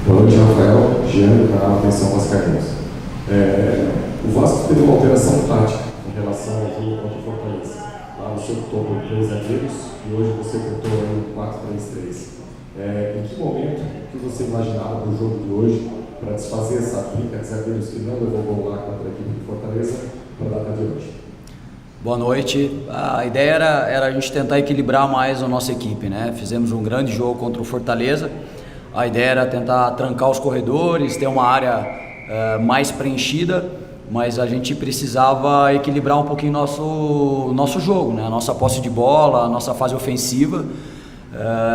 Boa noite, Rafael, Jean, canal Atenção Vascaínos. O Vasco teve uma alteração tática em relação ao jogo contra o Fortaleza. Lá você optou por 3 zagueiros e hoje você optou em 4-3-3. Em que momento que você imaginava para o jogo de hoje para desfazer essa briga de zagueiros que não levou gol lá contra a equipe de Fortaleza para a data de hoje? Boa noite. A ideia era a gente tentar equilibrar mais a nossa equipe, né? Fizemos um grande jogo contra o Fortaleza. A ideia era tentar trancar os corredores, ter uma área mais preenchida, mas a gente precisava equilibrar um pouquinho nosso jogo, né? A nossa posse de bola, a nossa fase ofensiva.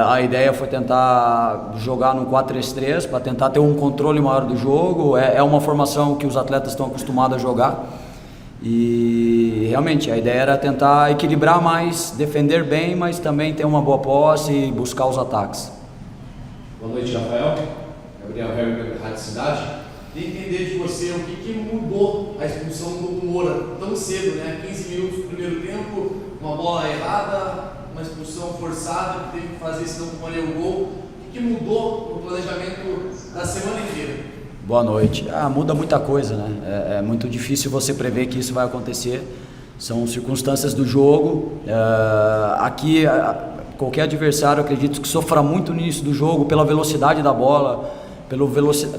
A ideia foi tentar jogar no 4-3-3 para tentar ter um controle maior do jogo. É uma formação que os atletas estão acostumados a jogar. E realmente a ideia era tentar equilibrar mais, defender bem, mas também ter uma boa posse e buscar os ataques. Boa noite, Rafael. Gabriel Herber, Rádio Cidade. Queria entender de você o que mudou a expulsão do Moura tão cedo, né? 15 minutos do primeiro tempo, uma bola errada, uma expulsão forçada que teve que fazer, senão tomaria o gol. O que mudou no planejamento da semana inteira? Boa noite. Muda muita coisa, né? É muito difícil você prever que isso vai acontecer. São circunstâncias do jogo. Aqui, qualquer adversário, acredito que sofra muito no início do jogo pela velocidade da bola,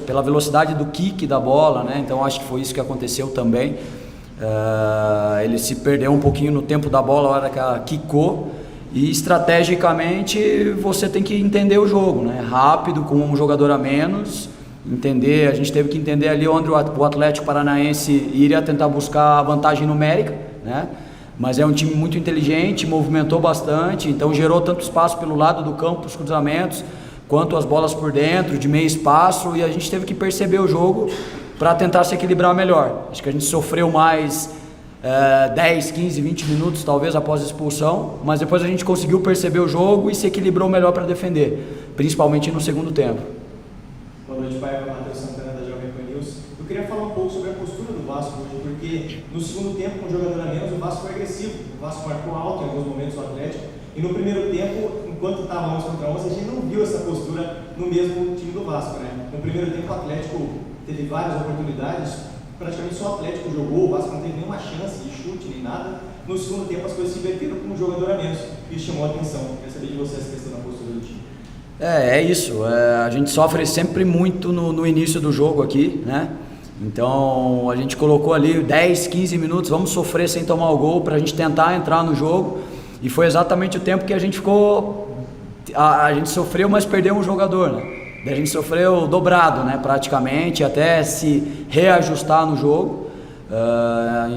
pela velocidade do kick da bola, né? Então acho que foi isso que aconteceu também. Ele se perdeu um pouquinho no tempo da bola, a hora que ela quicou. E estrategicamente você tem que entender o jogo, né? Rápido, com um jogador a menos. A gente teve que entender ali onde o Atlético Paranaense iria tentar buscar a vantagem numérica, né? Mas é um time muito inteligente, movimentou bastante, então gerou tanto espaço pelo lado do campo, os cruzamentos, quanto as bolas por dentro, de meio espaço, e a gente teve que perceber o jogo para tentar se equilibrar melhor. Acho que a gente sofreu mais 10, 15, 20 minutos talvez após a expulsão, mas depois a gente conseguiu perceber o jogo e se equilibrou melhor para defender, principalmente no segundo tempo. Boa noite, Paiva, Matheus Santana da Jovem Pan News. Eu queria falar um pouco sobre a postura do Vasco hoje, porque no segundo tempo, com um jogador a menos, o Vasco foi agressivo. O Vasco marcou alto em alguns momentos o Atlético. E no primeiro tempo, enquanto estava 11 contra 11, a gente não viu essa postura no mesmo time do Vasco, né? No primeiro tempo, o Atlético teve várias oportunidades, praticamente só o Atlético jogou, o Vasco não teve nenhuma chance de chute nem nada. No segundo tempo, as coisas se inverteram com um jogador a menos. Isso chamou a atenção. Queria saber de você essa questão da postura do time. É isso, a gente sofre sempre muito no início do jogo aqui, né? Então a gente colocou ali 10, 15 minutos, vamos sofrer sem tomar o gol para a gente tentar entrar no jogo, e foi exatamente o tempo que a gente ficou, a gente sofreu, mas perdeu um jogador, né? A gente sofreu dobrado, né? Praticamente, até se reajustar no jogo.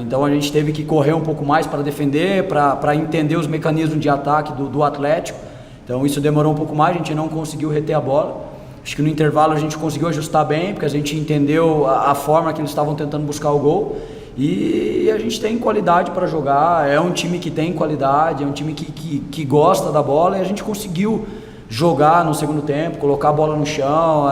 Então a gente teve que correr um pouco mais para defender, para entender os mecanismos de ataque do Atlético. Então isso demorou um pouco mais, a gente não conseguiu reter a bola. Acho que no intervalo a gente conseguiu ajustar bem, porque a gente entendeu a forma que eles estavam tentando buscar o gol. E a gente tem qualidade para jogar, é um time que tem qualidade, é um time que gosta da bola, e a gente conseguiu jogar no segundo tempo, colocar a bola no chão.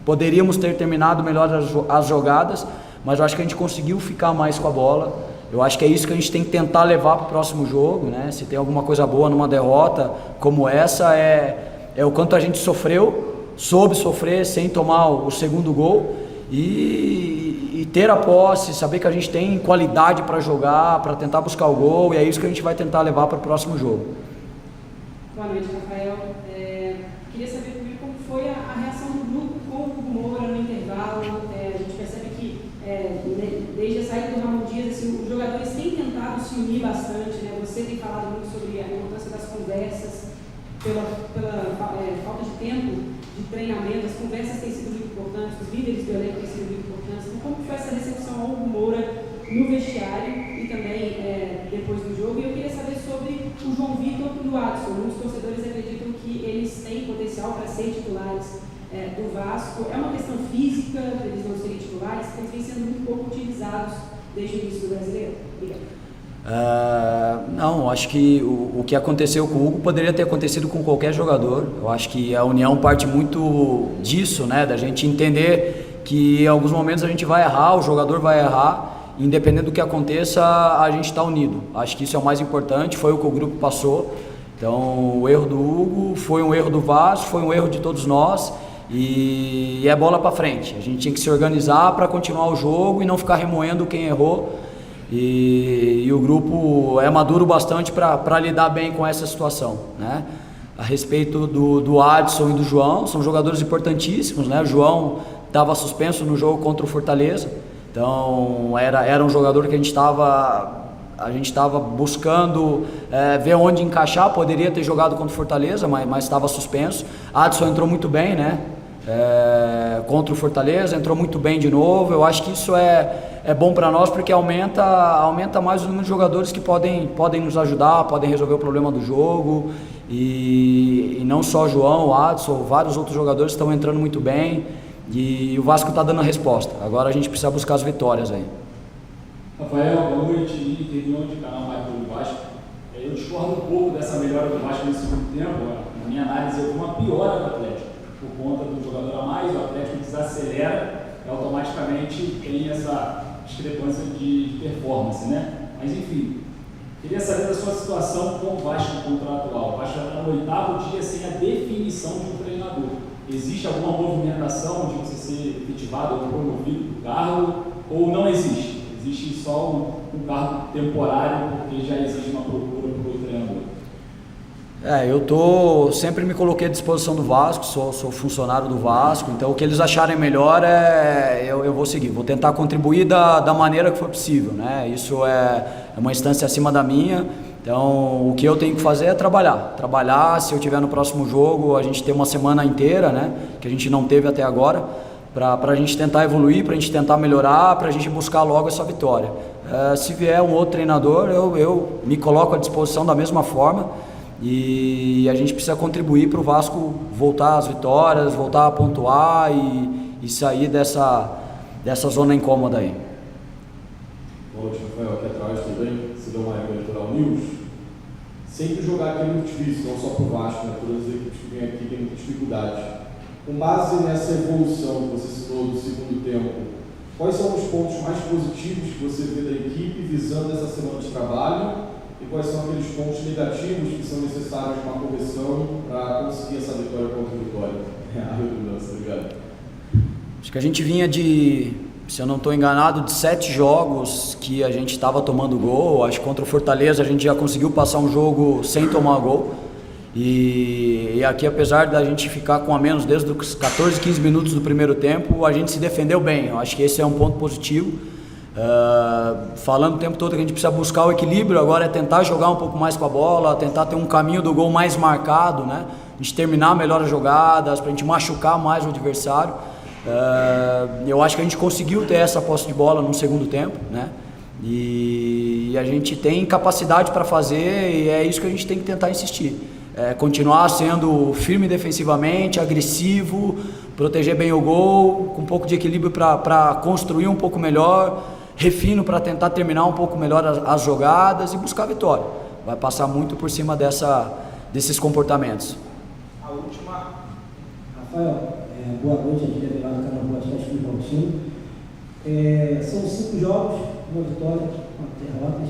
Poderíamos ter terminado melhor as jogadas, mas eu acho que a gente conseguiu ficar mais com a bola. Eu acho que é isso que a gente tem que tentar levar para o próximo jogo, né? Se tem alguma coisa boa numa derrota como essa, é o quanto a gente soube sofrer sem tomar o segundo gol e ter a posse, saber que a gente tem qualidade para jogar, para tentar buscar o gol, e é isso que a gente vai tentar levar para o próximo jogo. Boa noite, Rafael. Queria saber primeiro como foi a reação do grupo com o Hugo Moura no intervalo. A gente percebe que desde a saída do Ramon Dias, assim, os jogadores têm tentado se unir bastante, né? Você tem falado muito sobre a importância das conversas, pela falta de tempo de treinamento. As conversas têm sido muito importantes, os líderes do elenco têm sido muito importantes. Então, como foi essa recepção ao Hugo Moura no vestiário e também depois do jogo? E eu queria saber sobre o João Vitor e o Adson. Muitos torcedores acreditam que eles têm potencial para ser titulares do Vasco. É uma questão física, eles não serem titulares, porque eles vêm sendo muito pouco utilizados desde o início do Brasileiro. Obrigado. Não, acho que o que aconteceu com o Hugo poderia ter acontecido com qualquer jogador. Eu acho que a união parte muito disso, né? Da gente entender que em alguns momentos a gente vai errar, o jogador vai errar, independente do que aconteça, a gente está unido. Acho que isso é o mais importante, foi o que o grupo passou. Então o erro do Hugo foi um erro do Vasco, foi um erro de todos nós, e é bola para frente. A gente tinha que se organizar para continuar o jogo e não ficar remoendo quem errou. E o grupo é maduro bastante para lidar bem com essa situação, né? A respeito do Adson e do João, são jogadores importantíssimos, né? O João estava suspenso no jogo contra o Fortaleza, então era um jogador que a gente estava buscando ver onde encaixar. Poderia ter jogado contra o Fortaleza, mas estava suspenso. Adson entrou muito bem, né? Contra o Fortaleza, entrou muito bem de novo. Eu acho que isso é bom para nós, porque aumenta mais o número de jogadores que podem nos ajudar, podem resolver o problema do jogo. E não só o João, o Adson, vários outros jogadores estão entrando muito bem, e o Vasco está dando a resposta. Agora a gente precisa buscar as vitórias aí. Rafael, boa noite, interviu de canal Mais do Vasco. Eu discordo um pouco dessa melhora do Vasco no segundo tempo. Na minha análise, houve uma piora do Atlético, por conta do jogador a mais. O Atlético desacelera e automaticamente tem essa discrepância de performance, né? Mas enfim, queria saber da sua situação com o Vasco contratual. O Vasco já está no 8º dia sem a definição de um treinador. Existe alguma movimentação de você ser efetivado ou promovido do cargo, ou não existe? Existe só um cargo temporário, porque já existe uma procura por outro treinador? Eu sempre me coloquei à disposição do Vasco, sou funcionário do Vasco, então o que eles acharem melhor eu vou seguir, vou tentar contribuir da maneira que for possível, né? Isso é uma instância acima da minha, então o que eu tenho que fazer é trabalhar. Se eu tiver no próximo jogo, a gente tem uma semana inteira, né, que a gente não teve até agora, para a gente tentar evoluir, para a gente tentar melhorar, para a gente buscar logo essa vitória. Se vier um outro treinador, eu me coloco à disposição da mesma forma, e a gente precisa contribuir para o Vasco voltar às vitórias, voltar a pontuar e sair dessa zona incômoda aí. Boa noite, Rafael, aqui atrás também, Sidão Eleitoral News. Sempre jogar aqui é muito difícil, não só para o Vasco, né? Todas as equipes que vêm aqui têm muita dificuldade. Com base nessa evolução que você citou do segundo tempo, quais são os pontos mais positivos que você vê da equipe visando essa semana de trabalho, e quais são aqueles pontos negativos que são necessários para uma correção para conseguir essa vitória contra o Vitória? A redundância, obrigado. Acho que a gente vinha se eu não estou enganado, de 7 jogos que a gente estava tomando gol. Acho que contra o Fortaleza a gente já conseguiu passar um jogo sem tomar gol. E aqui, apesar da gente ficar com a menos desde os 14, 15 minutos do primeiro tempo, a gente se defendeu bem. Eu acho que esse é um ponto positivo. Falando o tempo todo que a gente precisa buscar o equilíbrio, agora é tentar jogar um pouco mais com a bola, tentar ter um caminho do gol mais marcado, né? A gente terminar melhor as jogadas, para a gente machucar mais o adversário. Eu acho que a gente conseguiu ter essa posse de bola no segundo tempo, né? E a gente tem capacidade para fazer, e é isso que a gente tem que tentar insistir. Continuar sendo firme defensivamente, agressivo, proteger bem o gol, com um pouco de equilíbrio para construir um pouco melhor, refino para tentar terminar um pouco melhor as jogadas e buscar a vitória. Vai passar muito por cima desses comportamentos. A última. Rafael, boa noite, aqui é Everaldo, canal Podcast do Valtinho. São 5 jogos, uma vitória, 4 derrotas.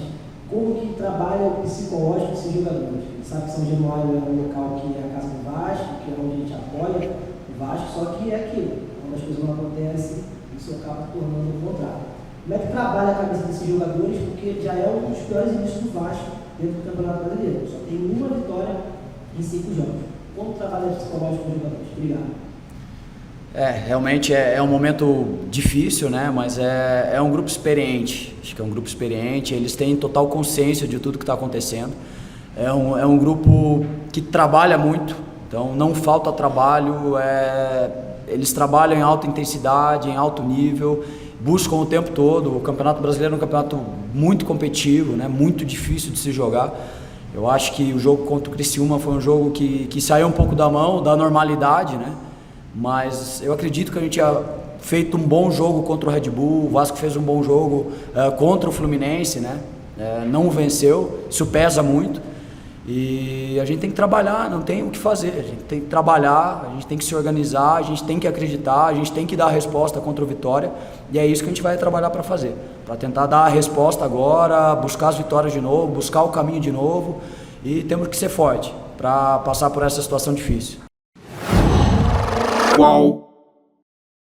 Como que trabalha o psicológico desses jogadores? A gente sabe que São Januário é um local que é a casa do Vasco, que é onde a gente apoia o Vasco, só que é aquilo. Quando as coisas não acontecem, isso acaba tornando o contrário. Como é que trabalha a cabeça desses jogadores? Porque já é um dos piores inícios do Vasco dentro do Campeonato Brasileiro. Só tem uma vitória em 5 jogos. Como trabalha o psicológico dos jogadores? Obrigado. Realmente é um momento difícil, né? Mas é um grupo experiente. Acho que é um grupo experiente, eles têm total consciência de tudo que está acontecendo. É um grupo que trabalha muito, então não falta trabalho. Eles trabalham em alta intensidade, em alto nível, buscam o tempo todo. O Campeonato Brasileiro é um campeonato muito competitivo, né? Muito difícil de se jogar. Eu acho que o jogo contra o Criciúma foi um jogo que saiu um pouco da mão, da normalidade, né? Mas eu acredito que a gente tinha feito um bom jogo contra o Red Bull. O Vasco fez um bom jogo contra o Fluminense, né? Não venceu, isso pesa muito. E a gente tem que trabalhar, não tem o que fazer. A gente tem que trabalhar, a gente tem que se organizar, a gente tem que acreditar, a gente tem que dar a resposta contra o Vitória. E é isso que a gente vai trabalhar para fazer, para tentar dar a resposta agora, buscar as vitórias de novo, buscar o caminho de novo. E temos que ser forte para passar por essa situação difícil. Uau!